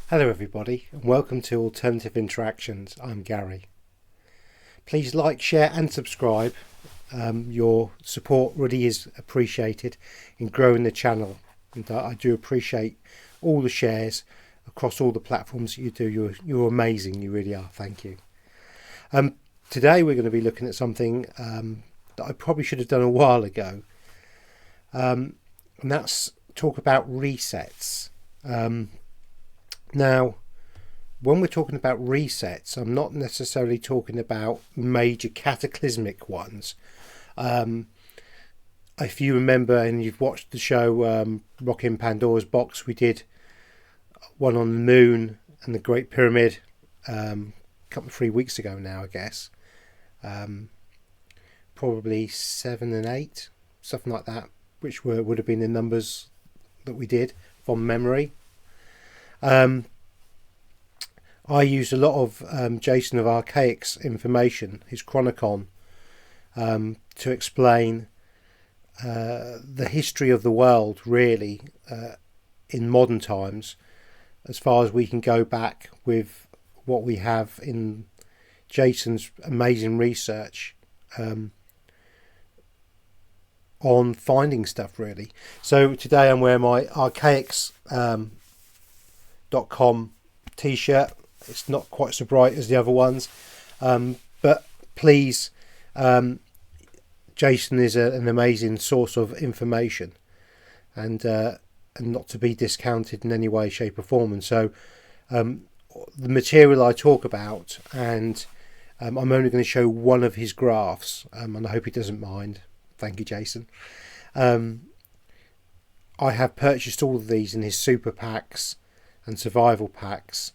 Hello everybody and welcome to Alternative Interactions. I'm Gary. Please like, share and subscribe. Your support really is appreciated in growing the channel, and I do appreciate all the shares across all the platforms you do. You're amazing, you really are. Thank you. Today we're going to be looking at something that I probably should have done a while ago, and that's talk about resets. Now, when we're talking about resets, I'm not necessarily talking about major cataclysmic ones. If you remember and you've watched the show Rockin' Pandora's Box, we did one on the moon and the Great Pyramid a couple of 3 weeks ago now, I guess. Probably 7 and 8, something like that, which would have been the numbers that we did from memory. I used a lot of Jason of Archaix information, his Chronicon, to explain the history of the world, really, in modern times, as far as we can go back with what we have in Jason's amazing research on finding stuff, really. So today I'm wearing my Archaix.com t-shirt. It's not quite so bright as the other ones, but please, Jason is an amazing source of information, and not to be discounted in any way, shape or form. And so the material I talk about, and I'm only going to show one of his graphs, and I hope he doesn't mind. Thank you, Jason. I have purchased all of these in his super packs and survival packs,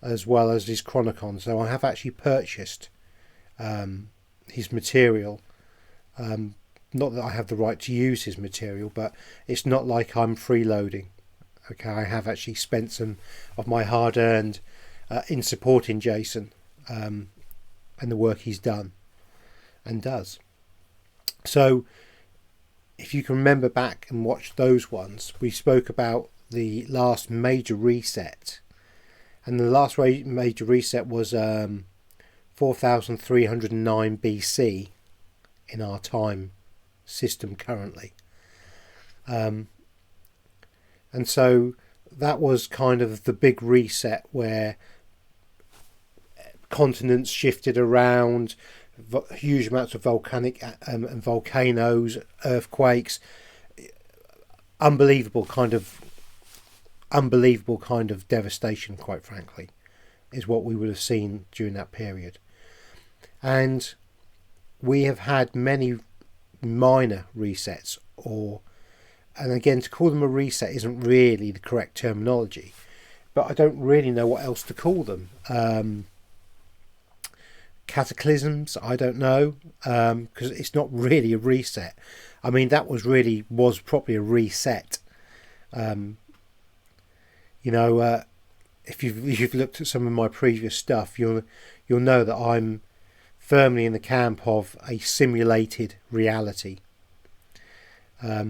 as well as his Chronicon. So I have actually purchased his material. Not that I have the right to use his material, but it's not like I'm freeloading. Okay, I have actually spent some of my hard-earned in supporting Jason and the work he's done and does. So if you can remember back and watch those ones, we spoke about the last major reset, and the last major reset was 4309 BC in our time system currently, and so that was kind of the big reset where continents shifted around, huge amounts of volcanic and volcanoes, earthquakes, unbelievable kind of devastation, quite frankly, is what we would have seen during that period. And we have had many minor resets, and again, to call them a reset isn't really the correct terminology, but I don't really know what else to call them. Cataclysms, I don't know, because it's not really a reset. I mean, that was probably a reset. If you've looked at some of my previous stuff, you'll know that I'm firmly in the camp of a simulated reality, a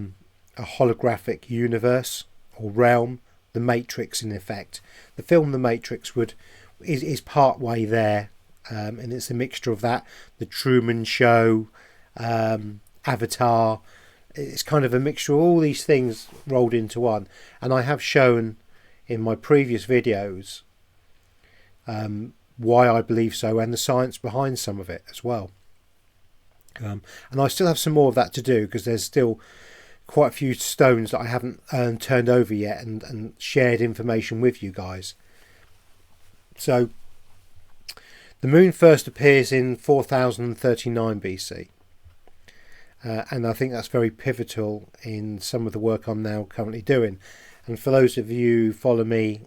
holographic universe or realm, the Matrix in effect. The film The Matrix is part way there, and it's a mixture of that, the Truman Show, Avatar. It's kind of a mixture of all these things rolled into one, and I have shown in my previous videos why I believe so, and the science behind some of it as well. And I still have some more of that to do, because there's still quite a few stones that I haven't turned over yet and shared information with you guys. So the moon first appears in 4039 BC. And I think that's very pivotal in some of the work I'm now currently doing. And for those of you who follow me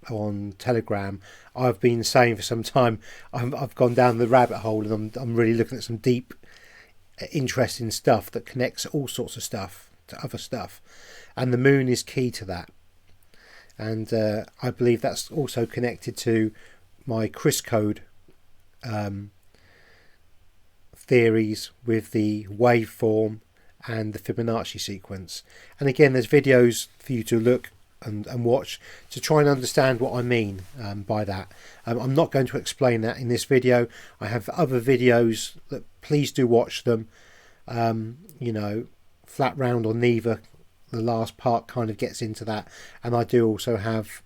on Telegram, I've been saying for some time I've gone down the rabbit hole, and I'm really looking at some deep, interesting stuff that connects all sorts of stuff to other stuff, and the moon is key to that. And I believe that's also connected to my Chris code theories with the waveform and the Fibonacci sequence. And again, there's videos for you to look and watch to try and understand what I mean by that. I'm not going to explain that in this video. I have other videos that please do watch them. You know, Flat Round or Neither, the last part kind of gets into that, and I do also have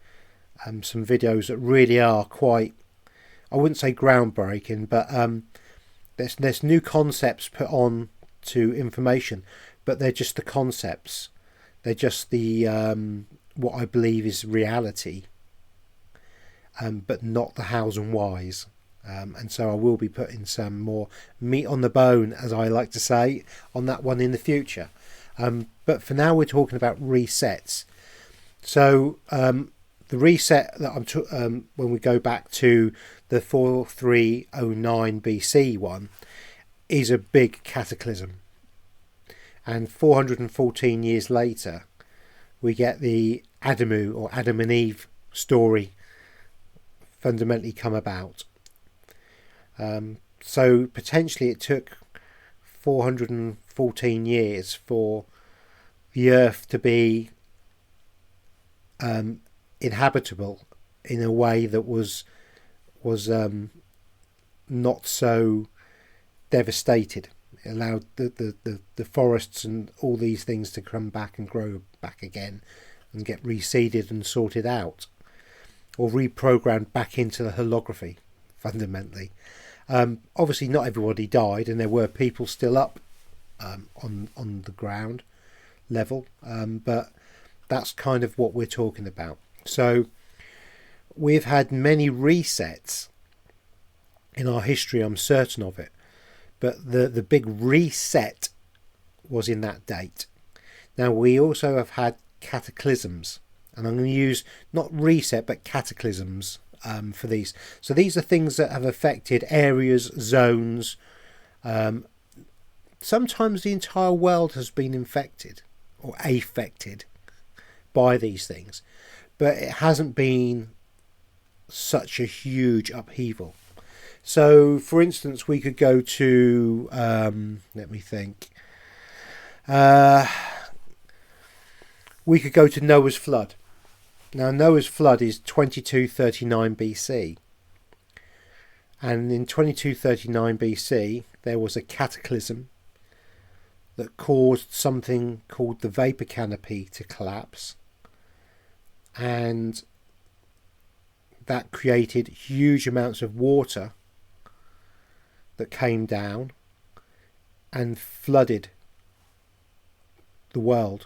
some videos that really are quite, I wouldn't say groundbreaking, but there's new concepts put on to information, but they're just the concepts. They're just the what I believe is reality, but not the hows and whys. And so I will be putting some more meat on the bone, as I like to say, on that one in the future. But for now, we're talking about resets. So the reset that when we go back to the 4309 BC one, is a big cataclysm. And 414 years later, we get the Adamu, or Adam and Eve story, fundamentally come about. So potentially it took 414 years for the earth to be inhabitable in a way that was not so devastated. It allowed the forests and all these things to come back and grow back again and get reseeded and sorted out, or reprogrammed back into the holography, fundamentally. Obviously not everybody died, and there were people still up on the ground level, but that's kind of what we're talking about. So we've had many resets in our history, I'm certain of it. But the big reset was in that date. Now, we also have had cataclysms. And I'm going to use not reset, but cataclysms for these. So these are things that have affected areas, zones. Sometimes the entire world has been infected or affected by these things. But it hasn't been such a huge upheaval. So, for instance, we could go to, let me think, we could go to Noah's Flood. Now, Noah's Flood is 2239 BC. And in 2239 BC, there was a cataclysm that caused something called the vapor canopy to collapse. And that created huge amounts of water that came down and flooded the world,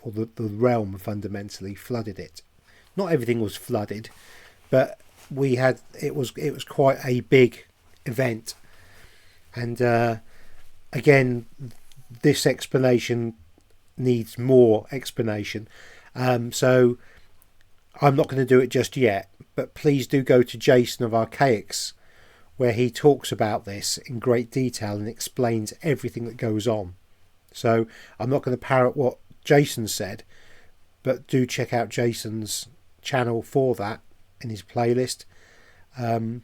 or the realm, fundamentally flooded it. Not everything was flooded, but we had it was quite a big event. And again, this explanation needs more explanation, so I'm not going to do it just yet, but please do go to Jason of Archaix, where he talks about this in great detail and explains everything that goes on. So I'm not going to parrot what Jason said, but do check out Jason's channel for that in his playlist. But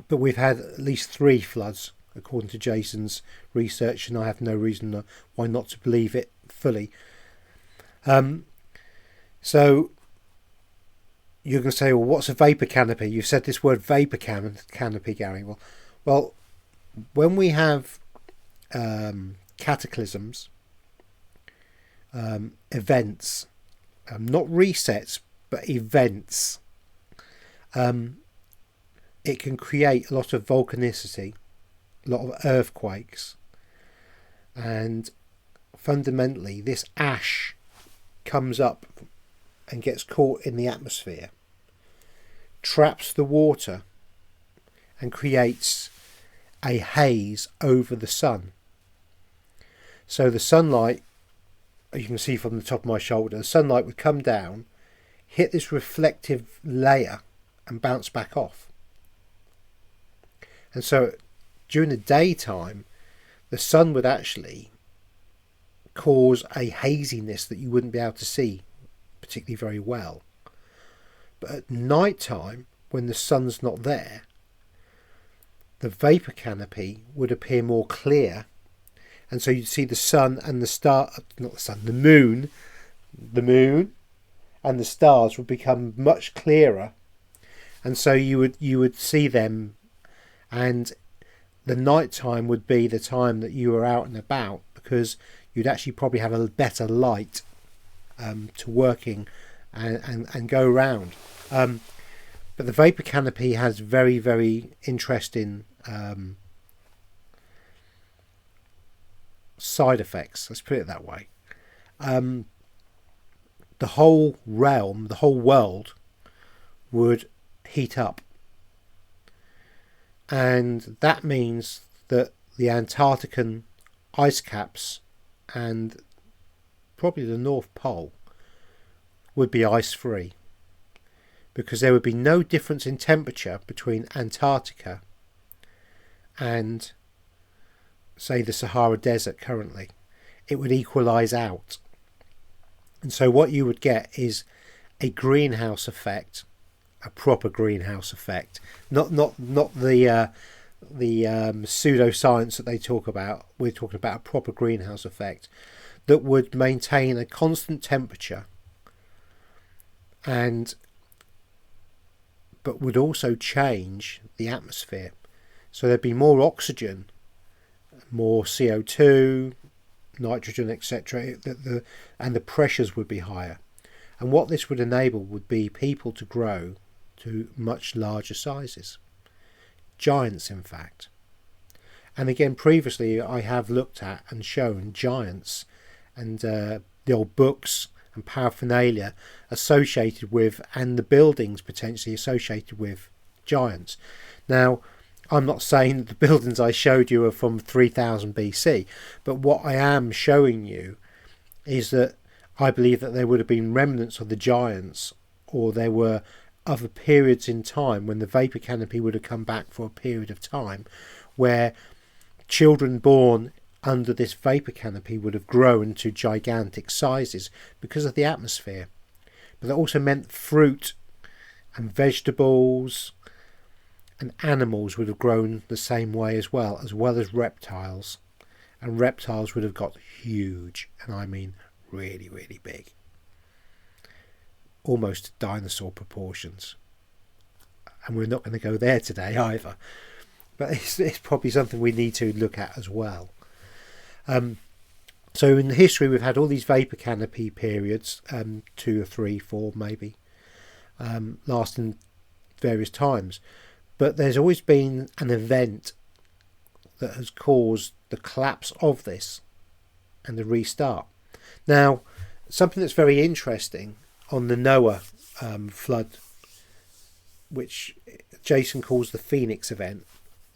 we've had at least 3 floods according to Jason's research, and I have no reason why not to believe it fully. So you're going to say, well, what's a vapor canopy? You've said this word vapor canopy, Gary. Well, when we have cataclysms, events, not resets, but events, it can create a lot of volcanicity, a lot of earthquakes, and fundamentally this ash comes up and gets caught in the atmosphere, traps the water, and creates a haze over the sun. So the sunlight, as you can see from the top of my shoulder, the sunlight would come down, hit this reflective layer and bounce back off. And so during the daytime, the sun would actually cause a haziness that you wouldn't be able to see particularly very well. But at night time, when the sun's not there, the vapor canopy would appear more clear, and so you'd see the sun and the star, not the sun, the moon and the stars would become much clearer, and so you would see them, and the night time would be the time that you were out and about, because you'd actually probably have a better light to working and go around. But the vapor canopy has very, very interesting side effects, let's put it that way. The whole realm, the whole world would heat up, and that means that the Antarctican ice caps and probably the North Pole would be ice free, because there would be no difference in temperature between Antarctica and, say, the Sahara Desert currently. It would equalise out. And so what you would get is a greenhouse effect, a proper greenhouse effect, not the pseudoscience that they talk about. We're talking about a proper greenhouse effect that would maintain a constant temperature, but would also change the atmosphere. So there'd be more oxygen, more CO2, nitrogen, etc., and the pressures would be higher. And what this would enable would be people to grow to much larger sizes. Giants, in fact. And again, previously I have looked at and shown giants and the old books and paraphernalia associated with, and the buildings potentially associated with, giants. Now, I'm not saying that the buildings I showed you are from 3000 BC, but what I am showing you is that I believe that there would have been remnants of the giants, or there were other periods in time when the vapor canopy would have come back for a period of time where children born under this vapor canopy would have grown to gigantic sizes because of the atmosphere. But that also meant fruit and vegetables and animals would have grown the same way as well as reptiles. And reptiles would have got huge, and I mean really, really big. Almost dinosaur proportions. And we're not going to go there today either. But it's probably something we need to look at as well. So in history we've had all these vapor canopy periods, 2 or 3, 4 maybe, lasting various times. But there's always been an event that has caused the collapse of this and the restart. Now, something that's very interesting on the Noah flood, which Jason calls the Phoenix event,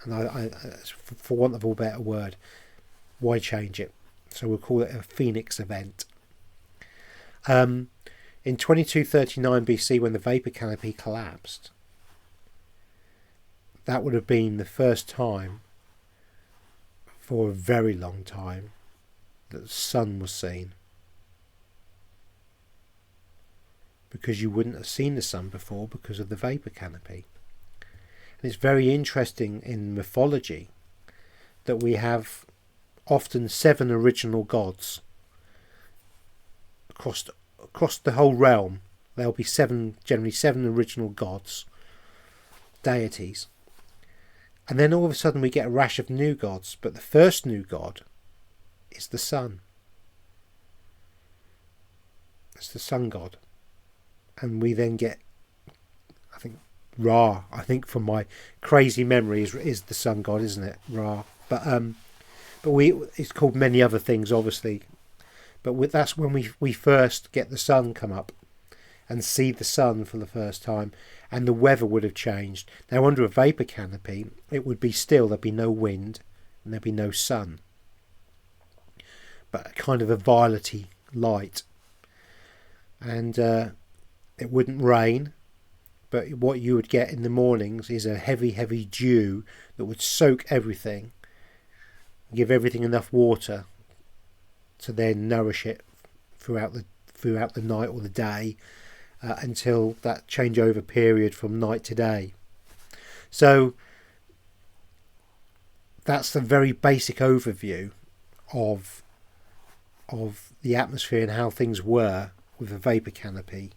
and I for want of a better word, why change it? So we'll call it a Phoenix event. In 2239 BC, when the vapor canopy collapsed, that would have been the first time for a very long time that the sun was seen, because you wouldn't have seen the sun before because of the vapor canopy. And it's very interesting in mythology that we have often 7 original gods across the whole realm. There'll be generally 7 original gods, deities, and then all of a sudden we get a rash of new gods, but the first new god is the sun. It's the sun god. And we then get, I think, Ra. I think from my crazy memory is the sun god, isn't it? Ra. But it's called many other things, obviously. But that's when we first get the sun come up and see the sun for the first time, and the weather would have changed. Now, under a vapor canopy, it would be still. There'd be no wind and there'd be no sun, but kind of a violety light. And it wouldn't rain, but what you would get in the mornings is a heavy, heavy dew that would soak everything, give everything enough water to then nourish it throughout the night or the day, until that changeover period from night to day. So that's the very basic overview of the atmosphere and how things were with a vapor canopy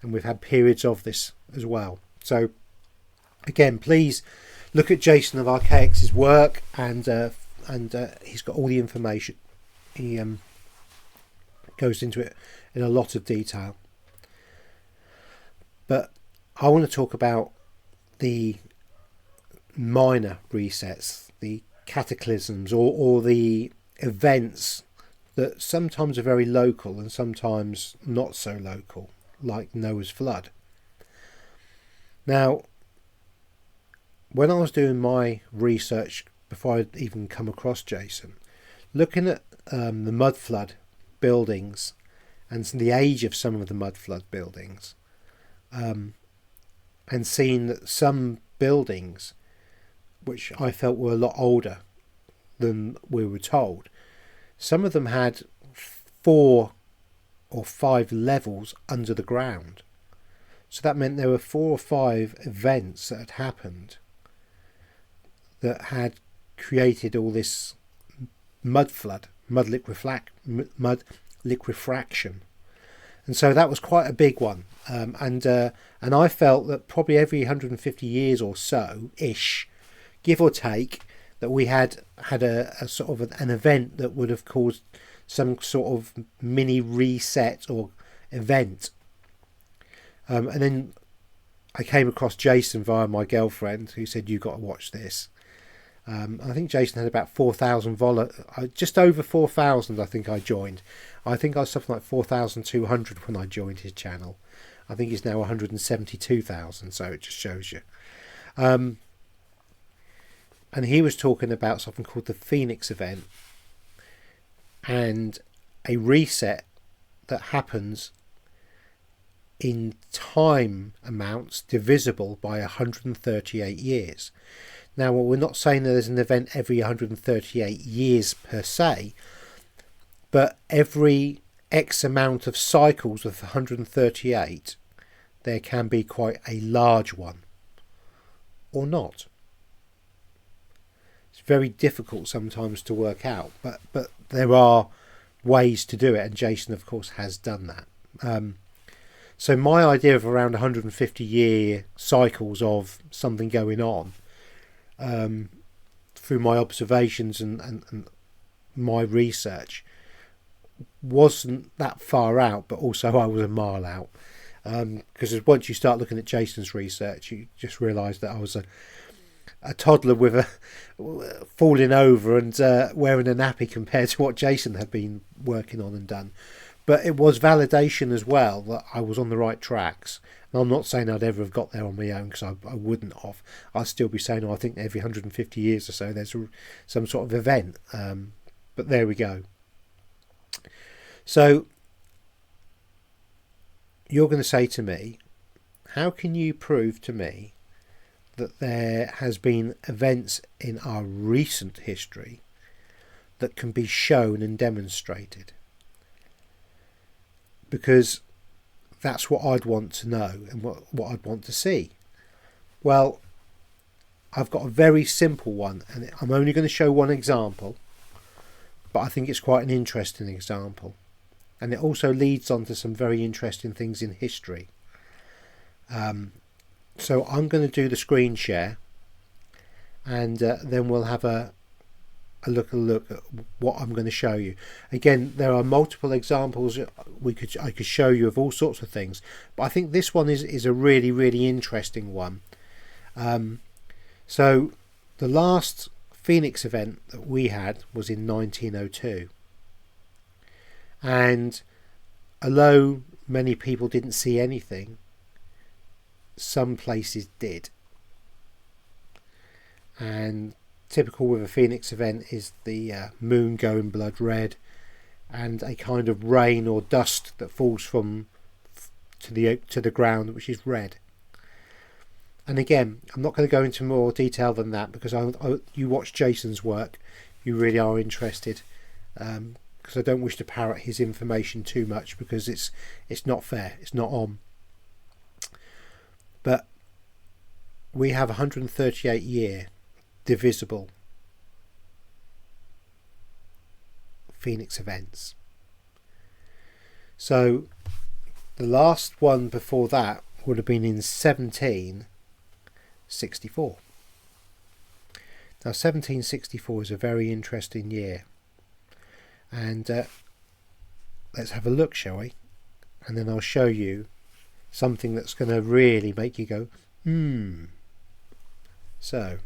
and we've had periods of this as well. So again, please look at Jason of Archaix's work, and he's got all the information. He goes into it in a lot of detail. But I want to talk about the minor resets, the cataclysms, or the events that sometimes are very local and sometimes not so local, like Noah's flood. Now, when I was doing my research before I'd even come across Jason, looking at the mud flood buildings and the age of some of the mud flood buildings, and seeing that some buildings, which I felt were a lot older than we were told, some of them had 4 or 5 levels under the ground. So that meant there were 4 or 5 events that had happened that had created all this mud flood, mud liquefaction. And so that was quite a big one. And I felt that probably every 150 years or so, ish, give or take, that we had a sort of an event that would have caused some sort of mini reset or event. And then I came across Jason via my girlfriend, who said, "You've got to watch this." I think Jason had about 4,000 just over 4,000. I think I joined. I think I was something like 4,200 when I joined his channel. I think he's now 172,000. So it just shows you. And he was talking about something called the Phoenix event, and a reset that happens in time amounts divisible by 138 years. Now, we're not saying that there's an event every 138 years per se, but every X amount of cycles of 138, there can be quite a large one, or not. It's very difficult sometimes to work out, but there are ways to do it, and Jason, of course, has done that. So my idea of around 150 year cycles of something going on, through my observations and my research, wasn't that far out, but also I was a mile out, because once you start looking at Jason's research, you just realise that I was a toddler with falling over and wearing a nappy compared to what Jason had been working on and done. But it was validation as well that I was on the right tracks. And I'm not saying I'd ever have got there on my own, because I wouldn't have. I'd still be saying, I think every 150 years or so there's some sort of event. But there we go. So you're going to say to me, how can you prove to me that there has been events in our recent history that can be shown and demonstrated? Because that's what I'd want to know and what I'd want to see. Well, I've got a very simple one, and I'm only going to show one example, but I think it's quite an interesting example, and it also leads on to some very interesting things in history. So I'm going to do the screen share, and then we'll have a look at what I'm going to show you. Again, there are multiple examples I could show you of all sorts of things, but I think this one is a really interesting one. So the last Phoenix event that we had was in 1902, and although many people didn't see anything, some places did. And typical with a Phoenix event is the moon going blood red, and a kind of rain or dust that falls to the ground, which is red. And again, I'm not going to go into more detail than that, because you watch Jason's work, you really are interested, because I don't wish to parrot his information too much, because it's not fair, it's not on. But we have 138 year divisible Phoenix events. So The last one before that would have been in 1764. Now 1764 is a very interesting year, and let's have a look, shall we? And then I'll show you something that's going to really make you go, So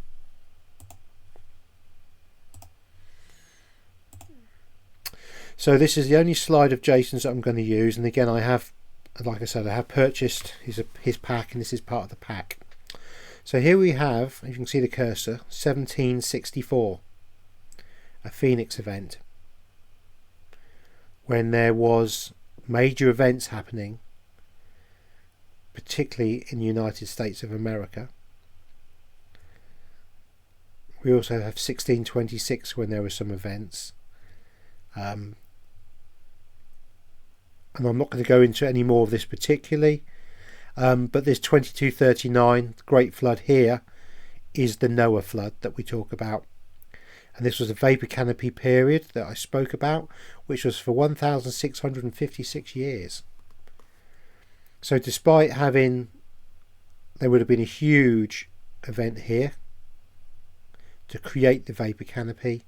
this is the only slide of Jason's that I'm going to use, and again I have, like I said, I have purchased his pack, and this is part of the pack. So here we have, you can see the cursor, 1764, a Phoenix event, when there was major events happening, particularly in the United States of America. We also have 1626 when there were some events. And I'm not going to go into any more of this particularly, but this 2239 Great Flood here is the Noah flood that we talk about, and this was a vapor canopy period that I spoke about, which was for 1656 years. So despite having, there would have been a huge event here to create the vapor canopy,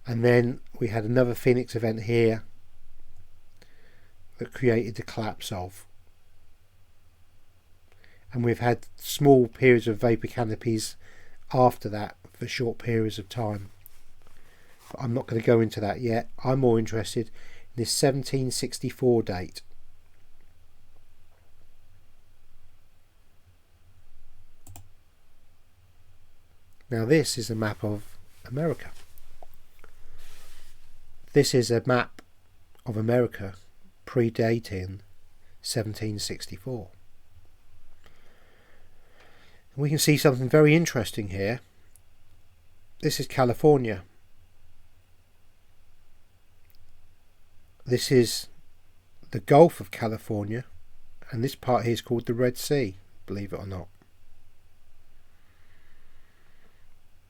and then we had another Phoenix event here that created the collapse of. And we've had small periods of vapor canopies after that for short periods of time. But I'm not going to go into that yet. I'm more interested in this 1764 date. Now this is a map of America. This is a map of America predating 1764. We can see something very interesting here. This is California. This is the Gulf of California, and this part here is called the Red Sea, believe it or not.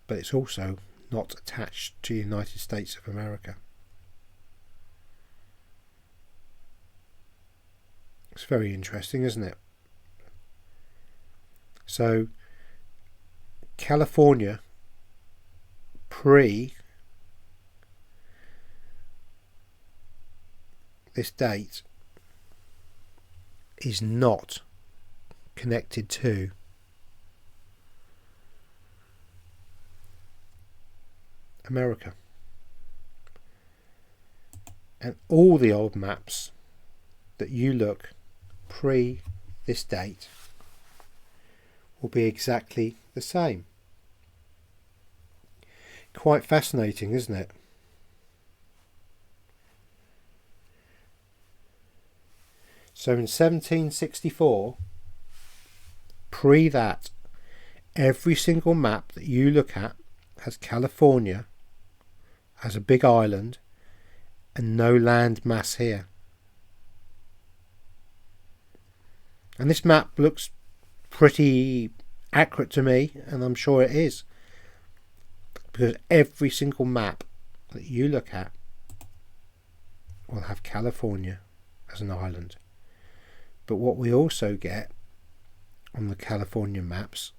But it's also not attached to the United States of America. It's very interesting, isn't it? So California pre this date is not connected to America, and all the old maps that you look pre this date will be exactly the same. Quite fascinating, isn't it? So in 1764, pre that, every single map that you look at has California as a big island and no land mass here. And this map looks pretty accurate to me, and I'm sure it is, because every single map that you look at will have California as an island. But what we also get on the California maps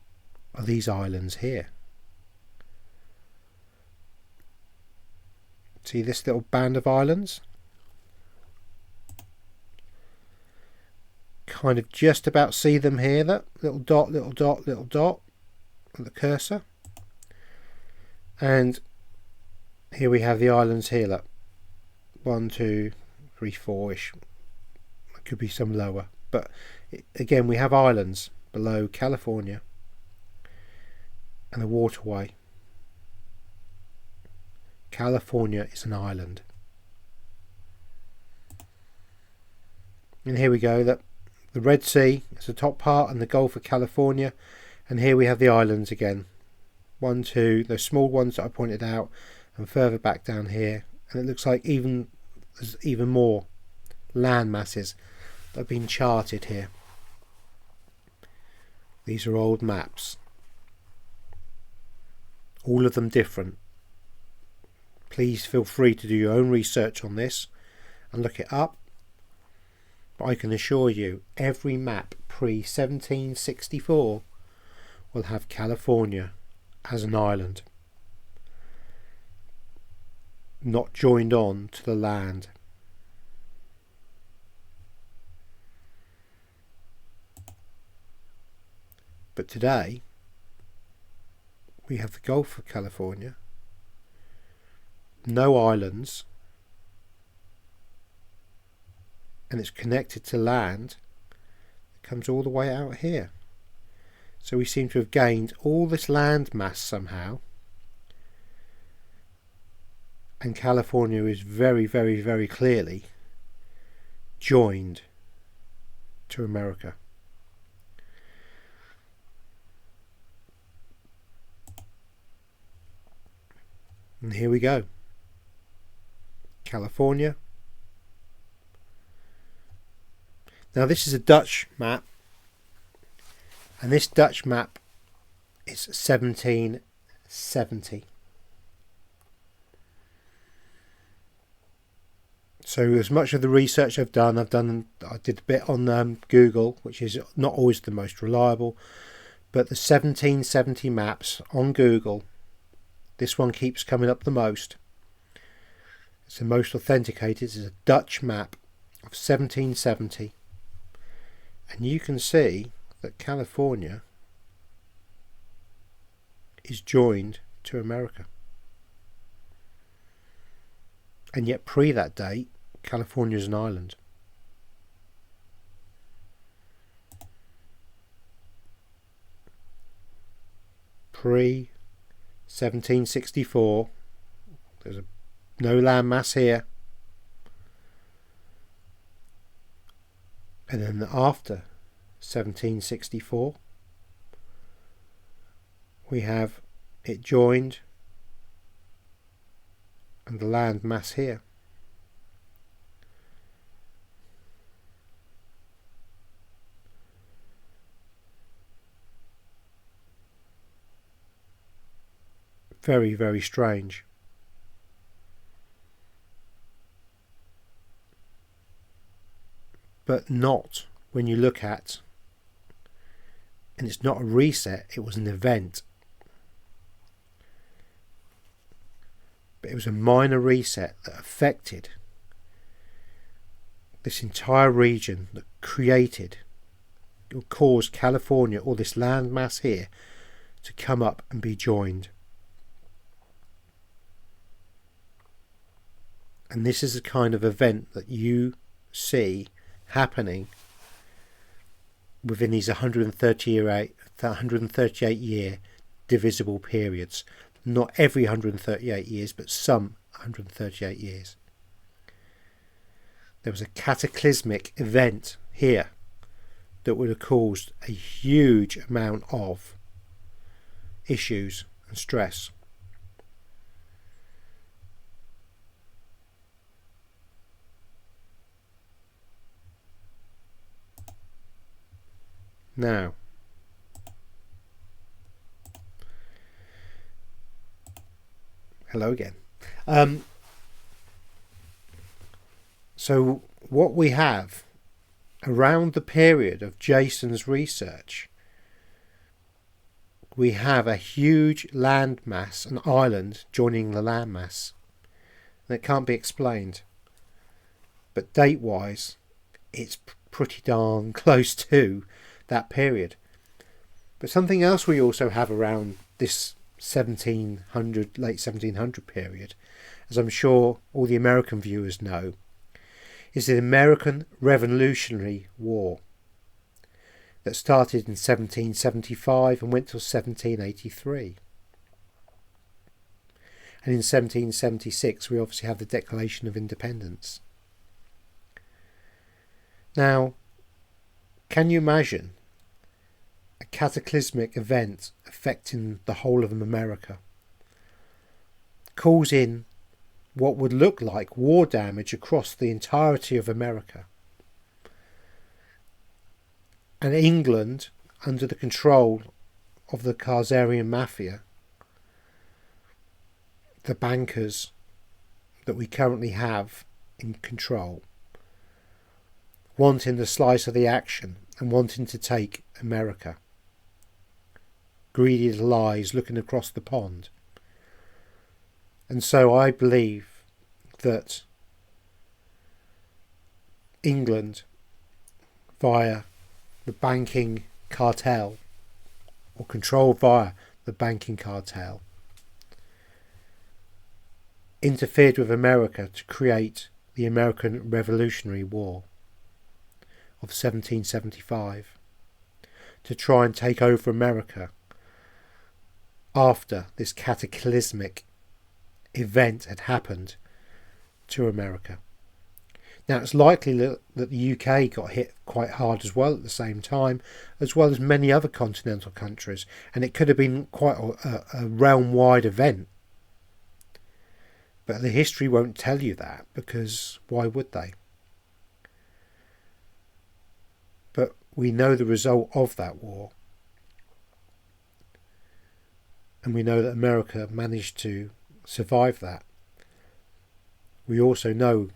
are these islands here. See this little band of islands? Kind of just about see them here, that little dot, little dot, little dot with the cursor. And here we have the islands here, look. 1, 2, 3, 4-ish. There could be some lower. But again, we have islands below California and the waterway. California is an island. And here we go, that the Red Sea is the top part and the Gulf of California, and here we have the islands again. 1, 2, those small ones that I pointed out, and further back down here, and it looks like there's even more land masses that have been charted here. These are old maps, all of them different. Please feel free to do your own research on this and look it up. But I can assure you, every map pre-1764 will have California as an island, not joined on to the land. But today, we have the Gulf of California, no islands, and it's connected to land that comes all the way out here. So we seem to have gained all this land mass somehow, and California is very, very, very clearly joined to America. And here we go. California. Now this is a Dutch map, and this Dutch map is 1770. So as much of the research I did a bit on Google, which is not always the most reliable, but the 1770 maps on Google, this one keeps coming up the most. It's the most authenticated. It's a Dutch map of 1770. And you can see that California is joined to America. And yet pre that date, California is an island. Pre 1764, there's no land mass here, and then after 1764 we have it joined and the land mass here. Very, very strange. But not when you look at, and it's not a reset, it was an event. But it was a minor reset that affected this entire region, that created, or caused California, or this land mass here, to come up and be joined. And this is the kind of event that you see happening within these 138 year divisible periods. Not every 138 years, but some 138 years. There was a cataclysmic event here that would have caused a huge amount of issues and stress. Now, hello again. So what we have around the period of Jason's research, we have a huge landmass, an island joining the landmass, and it can't be explained. But date-wise, it's pretty darn close to that period. But something else we also have around this 1700, late 1700 period, as I'm sure all the American viewers know, is the American Revolutionary War that started in 1775 and went till 1783. And in 1776 we obviously have the Declaration of Independence. Now, can you imagine a cataclysmic event affecting the whole of America, causing what would look like war damage across the entirety of America, and England, under the control of the Khazarian mafia, the bankers that we currently have in control, wanting the slice of the action and wanting to take America. Greedy little eyes looking across the pond. And so I believe that England, via the banking cartel, or controlled via the banking cartel, interfered with America to create the American Revolutionary War of 1775, to try and take over America after this cataclysmic event had happened to America. Now, it's likely that the UK got hit quite hard as well at the same time, as well as many other continental countries, and it could have been quite a realm-wide event. But the history won't tell you that, because why would they? But we know the result of that war. And we know that America managed to survive that. We also know,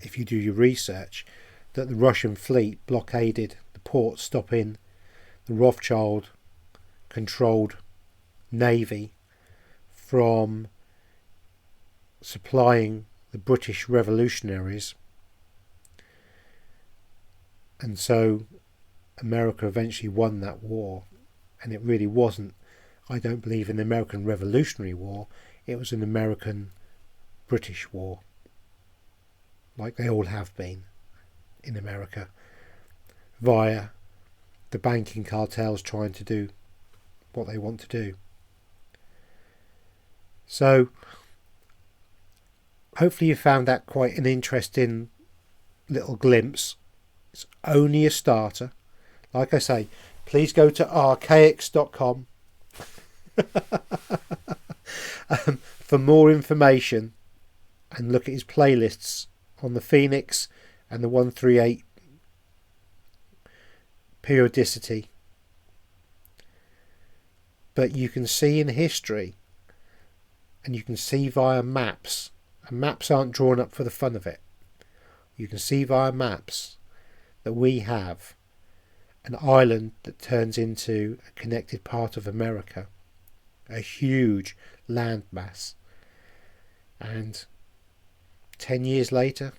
if you do your research, that the Russian fleet blockaded the port, stopping the Rothschild-controlled navy from supplying the British revolutionaries. And so America eventually won that war. And it really wasn't, I don't believe, an American Revolutionary War. It was an American-British war, like they all have been in America, via the banking cartels trying to do what they want to do. So hopefully you found that quite an interesting little glimpse. It's only a starter. Like I say, please go to archaix.com for more information, and look at his playlists on the Phoenix and the 138 periodicity. But you can see in history, and you can see via maps, and maps aren't drawn up for the fun of it. You can see via maps that we have an island that turns into a connected part of America, a huge landmass. And 10 years later,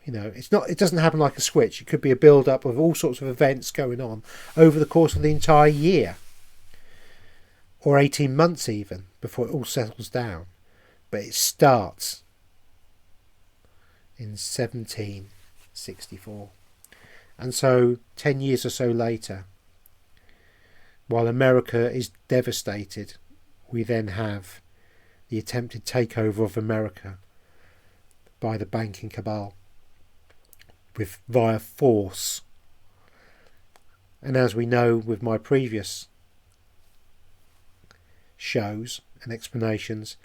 it doesn't happen like a switch. It could be a build-up of all sorts of events going on over the course of the entire year, or 18 months even, before it all settles down. But it starts in 1764. And so 10 years or so later, while America is devastated, we then have the attempted takeover of America by the banking cabal via force. And as we know with my previous shows and explanations,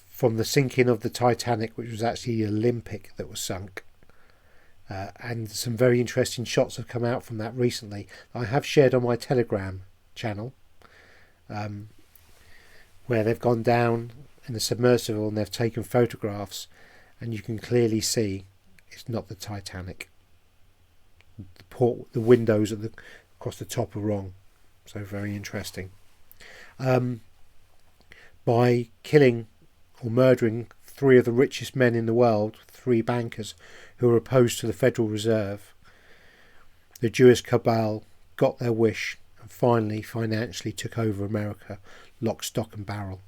from the sinking of the Titanic, which was actually the Olympic that was sunk, and some very interesting shots have come out from that recently. I have shared on my Telegram channel, where they've gone down in the submersible and they've taken photographs, and you can clearly see it's not the Titanic. The windows across the top are wrong. So very interesting. By killing or murdering 3 of the richest men in the world, 3 bankers who were opposed to the Federal Reserve, the Jewish cabal got their wish and finally financially took over America, lock, stock and barrel,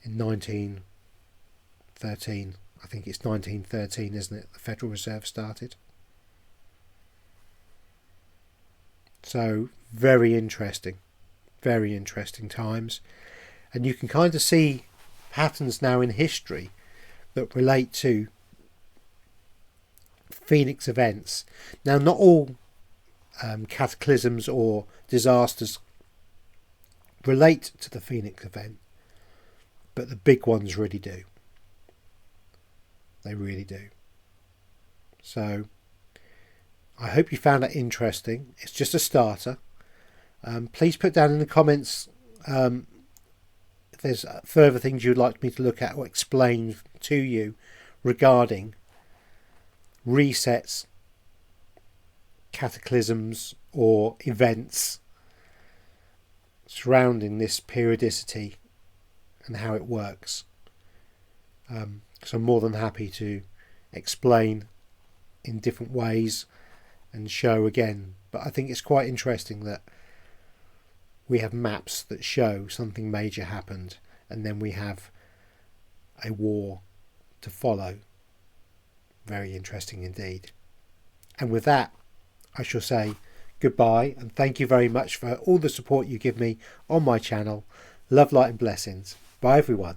in 1913. I think it's 1913, isn't it? The Federal Reserve started. So very interesting times. And you can kind of see patterns now in history that relate to Phoenix events. Now, not all cataclysms or disasters relate to the Phoenix event, but the big ones really do. They really do. So I hope you found that interesting. It's just a starter. Please put down in the comments if there's further things you'd like me to look at or explain to you regarding resets, cataclysms or events surrounding this periodicity and how it works. So I'm more than happy to explain in different ways and show again, but I think it's quite interesting that we have maps that show something major happened and then we have a war to follow. Very interesting indeed. And with that, I shall say goodbye and thank you very much for all the support you give me on my channel. Love, light and blessings. Bye everyone.